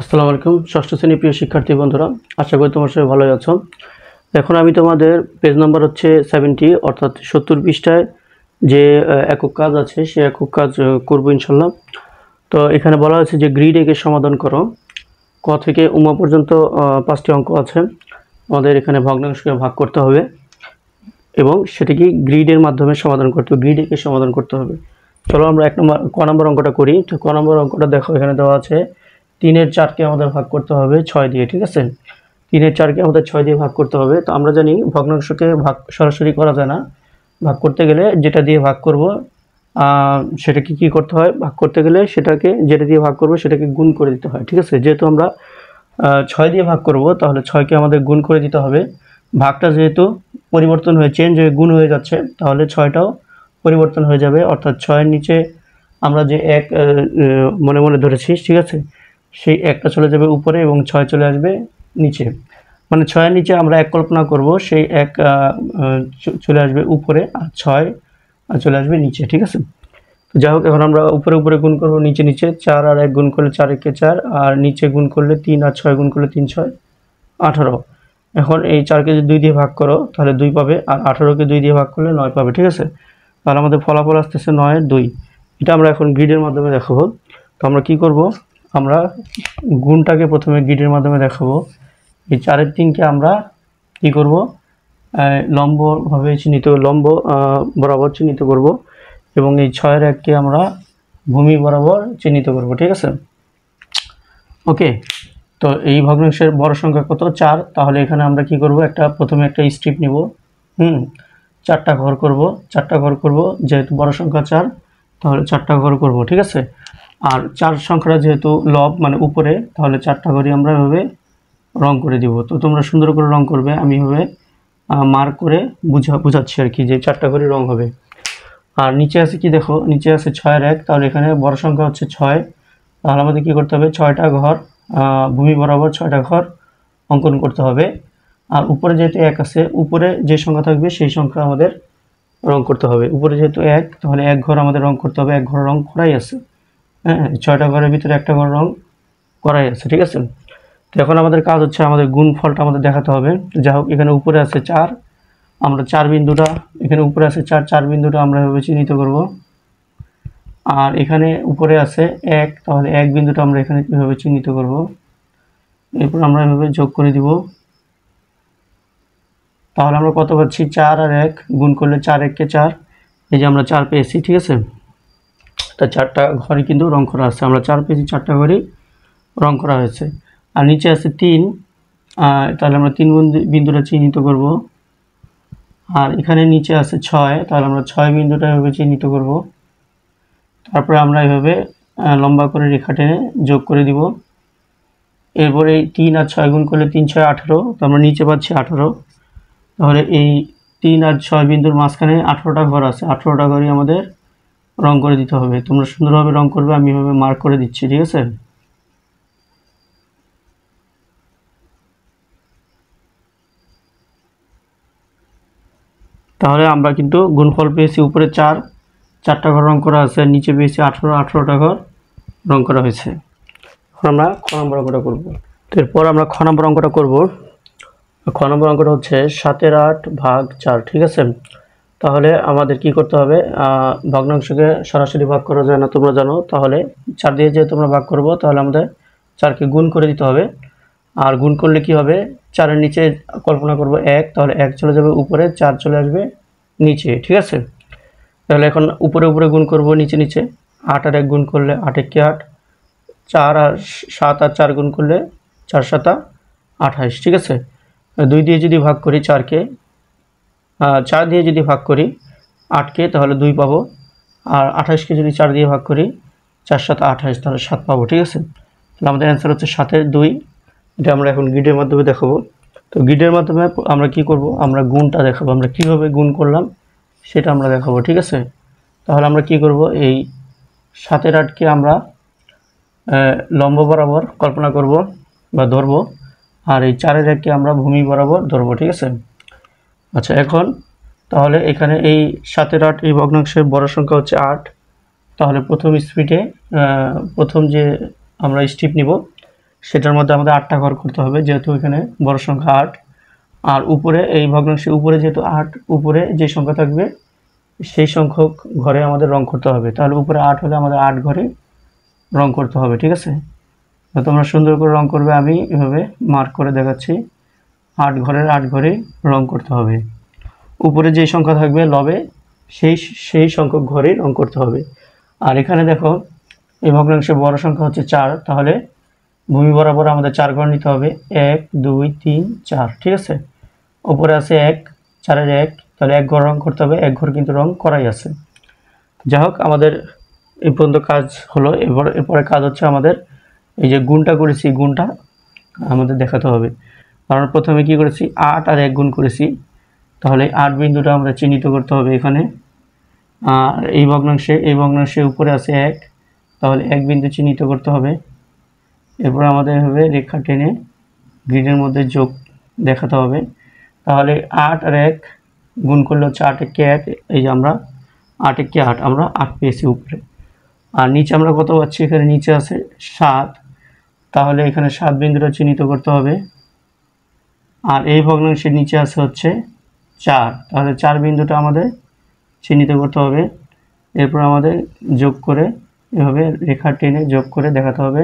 আসসালামু আলাইকুম ষষ্ঠ শ্রেণীর প্রিয় শিক্ষার্থী বন্ধুরা, আশা করি তোমার সবাই ভালোই আছো। এখন আমি তোমাদের পেজ নাম্বার হচ্ছে 70 অর্থাৎ 70 পৃষ্ঠায় যে একক কাজ আছে সেই একক কাজ করব ইনশাল্লাহ। তো এখানে বলা হয়েছে যে গ্রিড একের সমাধান করো। ক থেকে উমা পর্যন্ত 5টি অঙ্ক আছে, আমাদের এখানে ভগ্নাংশকে ভাগ করতে হবে এবং সেটিকে গ্রিডের মাধ্যমে সমাধান করতে হবে, গ্রিড একের সমাধান করতে হবে। চলো আমরা ক নম্বর অঙ্কটা করি। তো ক নম্বর অঙ্কটা দেখো, এখানে দেওয়া আছে 3-এর 4কে আমাদের ভাগ করতে হবে 6 দিয়ে। ঠিক আছে, 3-এর 4কে আমাদের 6 দিয়ে ভাগ করতে হবে। তো আমরা জানি ভগ্নাংশকে ভাগ সরাসরি করা যায় না, ভাগ করতে গেলে যেটা দিয়ে ভাগ করব সেটাকে কি করতে হয়, ভাগ করতে গেলে সেটাকে যেটা দিয়ে ভাগ করব সেটাকে গুণ করে দিতে হয়। ঠিক আছে, যেহেতু আমরা 6 দিয়ে ভাগ করব তাহলে 6কে আমাদের গুণ করে দিতে হবে। ভাগটা যেহেতু পরিবর্তন হয়ে চেঞ্জ হয়ে গুণ হয়ে যাচ্ছে তাহলে 6টাও পরিবর্তন হয়ে যাবে, অর্থাৎ 6-এর নিচে আমরা যে 1 মনে মনে ধরেছি, ঠিক আছে, সেই 1টা চলে যাবে উপরে এবং 6 চলে আসবে নিচে। মানে 6-এর নিচে আমরা 1 কল্পনা করব, সেই 1 চলে আসবে উপরে আর 6 চলে আসবে নিচে। ঠিক আছে, তো যাই হোক, এখন আমরা উপরে উপরে গুণ করব, নিচে নিচে। 4 আর 1 গুণ করলে 4 একে 4, আর নিচে গুণ করলে 3 আর 6 গুণ করলে 3 6 18। এখন এই 4কে যদি 2 দিয়ে ভাগ করো তাহলে 2 পাবে, আর 18কে 2 দিয়ে ভাগ করলে 9 পাবে। ঠিক আছে, তাহলে আমাদের ফলাফল আসতেছে 9-এর 2। এটা আমরা এখন গ্রিডের মাধ্যমে দেখাবো। তো আমরা কি করব, আমরা গুণটাকে প্রথমে গ্রিডের মাধ্যমে দেখাবো। এই 4-এর 3কে আমরা কি করব, লম্বভাবে চিহ্নিত, লম্ব বরাবর চিহ্নিত করব এবং এই 6-এর 1কে আমরা ভূমি বরাবর চিহ্নিত করব। ঠিক আছে, ওকে। তো এই ভগ্নাংশের বড় সংখ্যা কত? 4। তাহলে এখানে আমরা কি করব, প্রথমে একটা স্ট্রিপ নিব, 4টা ঘর করব, 4টা ঘর করব। যেহেতু বড় সংখ্যা 4 তাহলে 4টা ঘর করব। ঠিক আছে, আর 4 সংখ্যাটা যেহেতু লব মানে উপরে, তাহলে 4টা ঘরই আমরা এভাবে রং করে দিব। তো তোমরা সুন্দর করে রং করবে, আমি এভাবে মার্ক করে বুঝাচ্ছি আর কি, যে 4টা ঘরই রং হবে। আর নিচে আছে কি দেখো, নিচে আছে 6-এর 1, তাহলে এখানে বড় সংখ্যা হচ্ছে 6, তাহলে আমাদের কি করতে হবে, 6টা ঘর ভূমি বরাবর 6টা ঘর অঙ্কন করতে হবে। আর উপরে যেহেতু 1 আছে, উপরে যে সংখ্যা থাকবে সেই সংখ্যা আমাদের রং করতে হবে। উপরে যেহেতু 1, তাহলে 1 ঘর আমাদের রং করতে হবে। 1 ঘর রং করাই আছে, হ্যাঁ, 6টা ঘরের ভিতরে 1টা ঘর রং করাই আছে। ঠিক আছে, তো এখন আমাদের কাজ হচ্ছে আমাদের গুণফলটা আমাদের দেখাতে হবে। যাই হোক, এখানে উপরে আছে 4, আমরা 4 বিন্দুটা, এখানে উপরে আছে 4 বিন্দুটা আমরা এভাবে চিহ্নিত করব। আর এখানে উপরে আছে 1, তাহলে 1 বিন্দুটা আমরা এখানে এভাবে চিহ্নিত করব। এরপর আমরা এভাবে যোগ করে দিব। তাহলে আমরা কত পাচ্ছি, 4 আর 1 গুণ করলে 4 1 কে 4, এই যে আমরা 4 পেয়েছি। ঠিক আছে, তা 4টা ঘরই কিন্তু রং করা আছে, আমরা 4 পেয়েছি, 4টা ঘরই রং করা হয়েছে। আর নিচে আছে 3, তাহলে আমরা 3 বিন্দুটা চিহ্নিত করব। আর এখানে নিচে আছে 6, তাহলে আমরা 6 বিন্দুটা এভাবে চিহ্নিত করব। তারপরে আমরা এভাবে লম্বা করে রেখা টেনে যোগ করে দিব। এরপরে এই 3 আর 6 গুণ করলে 3 6 18, তো আমরা নিচে পাচ্ছি 18। তাহলে এই 3 আর 6 বিন্দুর মাঝখানে 18টা ঘর আছে, 18টা ঘরই আমাদের রং করে দিতে হবে। তোমরা সুন্দরভাবে রং করবে, আমি এভাবে মার্ক করে দিচ্ছি। ঠিক আছে, তাহলে আমরা কিন্তু গুণফল পেয়েছি, উপরে 4টা ঘর রং করা আছে, নিচে পেয়েছি 18টা ঘর রং করা হয়েছে। এখন আমরা খ নম্বর অঙ্কটা করব। তো এরপর আমরা খ নম্বর অঙ্কটা করব। খ নম্বর অঙ্কটা হচ্ছে 7-এর 8 ভাগ 4। ঠিক আছে, তাহলে আমাদের কি করতে হবে, ভগ্নাংশকে সরাসরি ভাগ করা যায় না তোমরা জানো, তাহলে 4 দিয়ে যেহেতু আমরা ভাগ করব তাহলে আমাদের 4কে গুণ করে দিতে হবে। আর গুণ করলে কি হবে, 4-এর নিচে কল্পনা করব 1, তাহলে 1 চলে যাবে উপরে, 4 চলে আসবে নিচে। ঠিক আছে, তাহলে এখন উপরে উপরে গুণ করব, নিচে নিচে। 8 আর 1 গুণ করলে 8 1 8, 4 আর 7 আর 4 গুণ করলে 4 7 28। ঠিক আছে, 2 দিয়ে যদি ভাগ করি 4কে, 4 দিয়ে যদি ভাগ করি 8কে, তাহলে 2 পাবো। আর 28কে যদি 4 দিয়ে ভাগ করি 4 7 28, তাহলে 7 পাবো। ঠিক আছে, তাহলে আমাদের অ্যান্সার হচ্ছে 7-এর 2। এটা আমরা এখন গ্রিডের মাধ্যমে দেখাবো। তো গ্রিডের মাধ্যমে আমরা কি করব, আমরা গুণটা দেখাবো, আমরা কিভাবে গুণ করলাম সেটা আমরা দেখাবো। ঠিক আছে, তাহলে আমরা কি করব, এই 7-এর 8কে আমরা লম্ব বরাবর কল্পনা করব বা ধরব, আর এই 4-এর 1কে আমরা ভূমি বরাবর ধরব। ঠিক আছে, আচ্ছা, এখন তাহলে এখানে এই 7-এর 8 এই ভগ্নাংশের বড় সংখ্যা হচ্ছে 8, তাহলে প্রথম স্ট্রিপে প্রথম যে আমরা স্ট্রিপ নিব সেটার মধ্যে আমাদের 8টা ঘর করতে হবে, যেহেতু এখানে বড় সংখ্যা 8। আর উপরে এই ভগ্নাংশের উপরে যেহেতু 8, উপরে যে সংখ্যা থাকবে সেই সংখ্যক ঘরে আমাদের রং করতে হবে। তাহলে উপরে 8 হলে আমাদের 8 ঘরে রং করতে হবে, ঠিক আছে? তো তোমরা সুন্দর করে রং করবে, আমি এভাবে মার্ক করে দেখাচ্ছি। 8 ঘরের 8 ঘরে রং করতে হবে। উপরে যে সংখ্যা থাকবে লবে সেই সংখ্যক ঘরে রং করতে হবে। আর এখানে দেখো এই ভগ্নাংশের বড় সংখ্যা হচ্ছে 4, তাহলে ভূমি বরাবর আমাদের 4 ঘর নিতে হবে। 1 2 3 4, ঠিক আছে? উপরে আছে 1, 4-এর 1, তাহলে 1 ঘর রং করতে হবে। 1 ঘর কিন্তু রং করাই আছে। যাই হোক, আমাদের এই পর্যন্ত কাজ হলো। এরপরে কাজ হচ্ছে আমাদের এই যে গুণটা করেছি, গুণটা আমাদের দেখাতে হবে। কারণ প্রথমে কি করেছি, 8 আর 1 গুণ করেছি, তাহলে 8 বিন্দুটা আমরা চিহ্নিত করতে হবে এখানে। আর এই ভগ্নাংশে উপরে আছে 1, তাহলে 1 বিন্দু চিহ্নিত করতে হবে। এরপর আমাদের হবে রেখা টেনে গ্রিডের মধ্যে যোগ দেখাতে হবে। তাহলে 8 আর 1 গুণ করলে হচ্ছে 8 একে 1, এই যে আমরা 8 একে 8, আমরা 8 পেয়েছি উপরে। আর নিচে আমরা কত পাচ্ছি, এখানে নিচে আছে 7, তাহলে এখানে 7 বিন্দুটা চিহ্নিত করতে হবে। আর এই ভগ্নাংশের নিচে আছে হচ্ছে 4, তাহলে 4 বিন্দুটা আমাদের চিহ্নিত করতে হবে। এরপর আমাদের যোগ করে এভাবে রেখা টেনে যোগ করে দেখাতে হবে।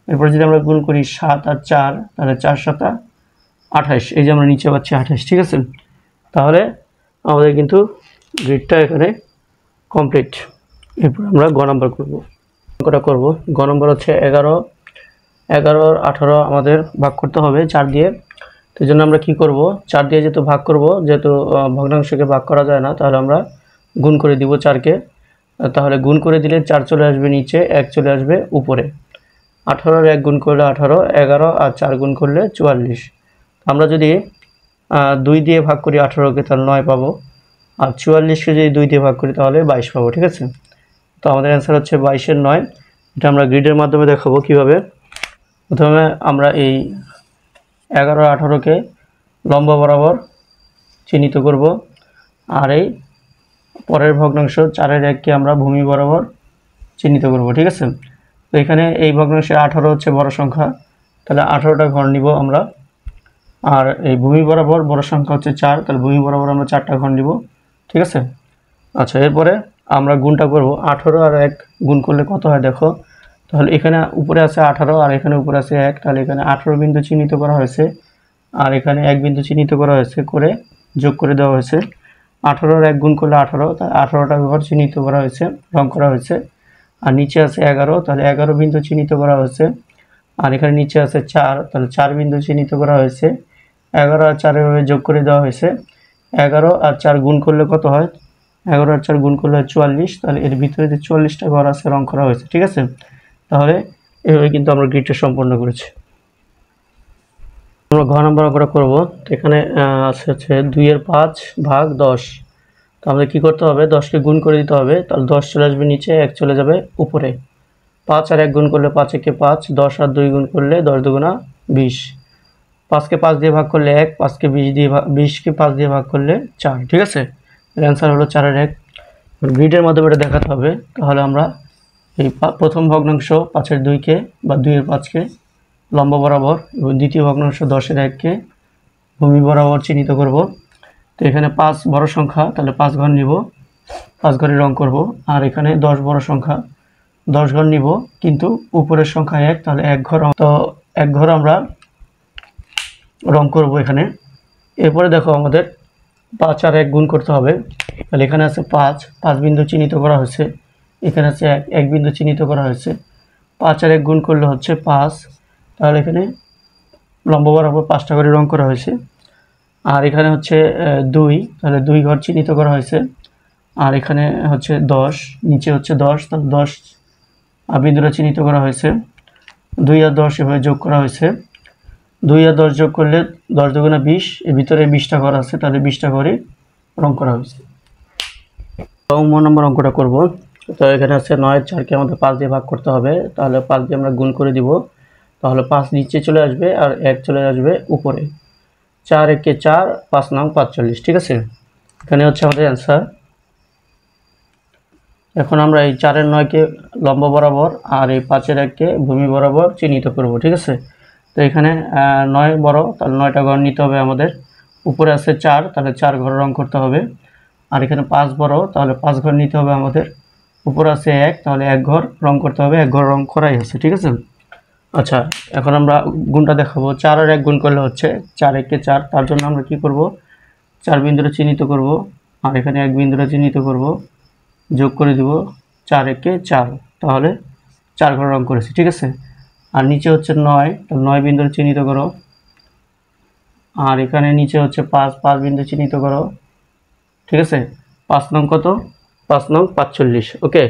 এরপর যদি আমরা গুণ করি 7 আর 4, তাহলে 4 7 28, এই যে আমরা নিচে পাচ্ছি 28, ঠিক আছে? তাহলে আমাদের কিন্তু গ্রিডটা এখানে কমপ্লিট। এরপর আমরা গ নাম্বার করবো। অঙ্কটা করবো। গ নম্বর হচ্ছে 11 আর 18 আমাদের ভাগ করতে হবে 4 দিয়ে। তো এই জন্য আমরা কী করব, 4 দিয়ে যেহেতু ভাগ করব, যেহেতু ভগ্নাংশকে ভাগ করা যায় না, তাহলে আমরা গুণ করে দিব 4কে। তাহলে গুণ করে দিলে 4 চলে আসবে নিচে, 1 চলে আসবে উপরে। 18 আর 1 গুণ করলে 18, 11 আর 4 গুণ করলে 44। আমরা যদি 2 দিয়ে ভাগ করি 18কে, তাহলে 9 পাবো। আর 44কে যদি 2 দিয়ে ভাগ করি তাহলে 22 পাবো, ঠিক আছে? তো আমাদের অ্যান্সার হচ্ছে 22-এর 9। এটা আমরা গ্রিডের মাধ্যমে দেখাবো কীভাবে। প্রথমে আমরা এই 11 আর 18কে লম্বা বরাবর চিহ্নিত করব। আর এই পরের ভগ্নাংশ 4-এর 1কে আমরা ভূমি বরাবর চিহ্নিত করব, ঠিক আছে? তো এখানে এই ভগ্নাংশে 18 হচ্ছে বড় সংখ্যা, তাহলে 18টা ঘর নিব আমরা। আর এই ভূমি বরাবর বড় সংখ্যা হচ্ছে 4, তাহলে ভূমি বরাবর আমরা 4টা ঘর নিব, ঠিক আছে? আচ্ছা, এরপরে আমরা গুণটা করব। 18 আর 1 গুণ করলে কত হয় দেখো। তাহলে এখানে উপরে আছে 18 আর এখানে উপরে আছে 1, তাহলে এখানে 18 বিন্দু চিহ্নিত করা হয়েছে আর এখানে 1 বিন্দু চিহ্নিত করা হয়েছে, করে যোগ করে দেওয়া হয়েছে। 18 আর 1 গুণ করলে 18, তাহলে 18টা ঘর চিহ্নিত করা হয়েছে, রং করা হয়েছে। আর নিচে আছে 11, তাহলে 11 বিন্দু চিহ্নিত করা হয়েছে। আর এখানে নিচে আছে 4, তাহলে 4 বিন্দু চিহ্নিত করা হয়েছে। 11 আর 4 এভাবে যোগ করে দেওয়া হয়েছে। 11 আর 4 গুণ করলে কত হয়, 11 আর 4 গুণ করলে হয় 44, তাহলে এর ভিতরে যে 44টা ঘর আছে রং করা হয়েছে, ঠিক আছে? তাহলে এভাবে কিন্তু আমরা গ্রিডটা সম্পন্ন করেছি। আমরা ঘ নম্বর অঙ্কটা করবো। তো এখানে আছে হচ্ছে 2-এর 5 ভাগ 10। তো আমাদের কী করতে হবে, 10কে গুণ করে দিতে হবে, তাহলে 10 চলে আসবে নিচে, 1 চলে যাবে উপরে। 5 আর 1 গুণ করলে 5 একে 5, 10 আর 2 গুণ করলে 10 দুগুণা 20। 5কে 5 দিয়ে ভাগ করলে 1, 5কে 20কে 5 দিয়ে ভাগ করলে 4, ঠিক আছে? এর অ্যান্সার হলো 4-এর 1। গ্রিডের মাধ্যমে এটা দেখাতে হবে। তাহলে আমরা এই প্রথম ভগ্নাংশ 5-এর 2কে বা 2-এর 5কে লম্বা বরাবর এবং দ্বিতীয় ভগ্নাংশ 10-এর 1কে ভূমি বরাবর চিহ্নিত করব। তো এখানে 5 বড় সংখ্যা, তাহলে 5 ঘর নিব, 5 ঘরে রং করব। আর এখানে 10 বড় সংখ্যা, 10 ঘর নিব, কিন্তু উপরের সংখ্যা 1, তাহলে 1 ঘর, তো 1 ঘর আমরা রং করব এখানে। এরপরে দেখো আমাদের 5 আর 1 গুণ করতে হবে। তাহলে এখানে আছে 5 বিন্দু চিহ্নিত করা হয়েছে, এখানে আছে 1 বিন্দু চিহ্নিত করা হয়েছে। 5 আর 1 গুণ করলে হচ্ছে 5, তাহলে এখানে লম্বা বরাবর 5টা করে রং করা হয়েছে। আর এখানে হচ্ছে 2, তাহলে 2 ঘর চিহ্নিত করা হয়েছে। আর এখানে হচ্ছে 10, নিচে হচ্ছে 10, তাহলে 10 বিন্দুটা চিহ্নিত করা হয়েছে। 2 আর 10 এভাবে যোগ করা হয়েছে। 2 আর 10 যোগ করলে 10 দুগুণা 20, এর ভিতরে 20টা ঘর আছে, তাহলে 20টা ঘরে রং করা হয়েছে। নম্বর অঙ্কটা করব। তো এখানে আছে 9 4কে আমাদের 5 দিয়ে ভাগ করতে হবে, তাহলে 5 দিয়ে আমরা গুণ করে দিব, তাহলে 5 নিচে চলে আসবে আর 1 চলে আসবে উপরে। 4 একে 4, 5 নং 45, ঠিক আছে? এখানে হচ্ছে আমাদের অ্যান্সার। এখন আমরা এই 4-এর 9-কে লম্ব বরাবর আর এই 5-এর 1-কে ভূমি বরাবর চিহ্নিত করব, ঠিক আছে। তো এখানে 9 বড়, তাহলে 9টা ঘর নিতে হবে আমাদের। উপরে আছে 4, তাহলে 4 ঘর রং করতে হবে। আর এখানে 5 বড়, তাহলে 5 ঘর নিতে হবে আমাদের। উপরে আছে 1, তাহলে 1 ঘর রং করতে হবে। 1 ঘর রং করাই আছে, ঠিক আছে। আচ্ছা, এখন আমরা গুণটা দেখাবো। 4 আর 1 গুণ করলে হচ্ছে 4 1-কে 4। তার জন্য আমরা কি করব, 4 বিন্দুটা চিহ্নিত করব আর এখানে 1 বিন্দুটা চিহ্নিত করব, যোগ করে দিব 4 1-কে 4, তাহলে 4 ঘর রং করেছি, ঠিক আছে। আর নিচে হচ্ছে 9, তাহলে 9 বিন্দুটা চিহ্নিত করো। আর এখানে নিচে হচ্ছে 5 বিন্দু চিহ্নিত করো, ঠিক আছে। 5 নং কত, 5 নং 45, ওকে।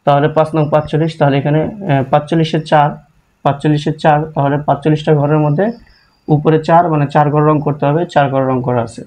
তাহলে 5 নং 45, তাহলে এখানে 45-এর 4, 45-এর 4, তাহলে 45টা ঘরের মধ্যে উপরে 4 মানে 4 ঘর রং করতে হবে। 4 ঘর রং করা আছে।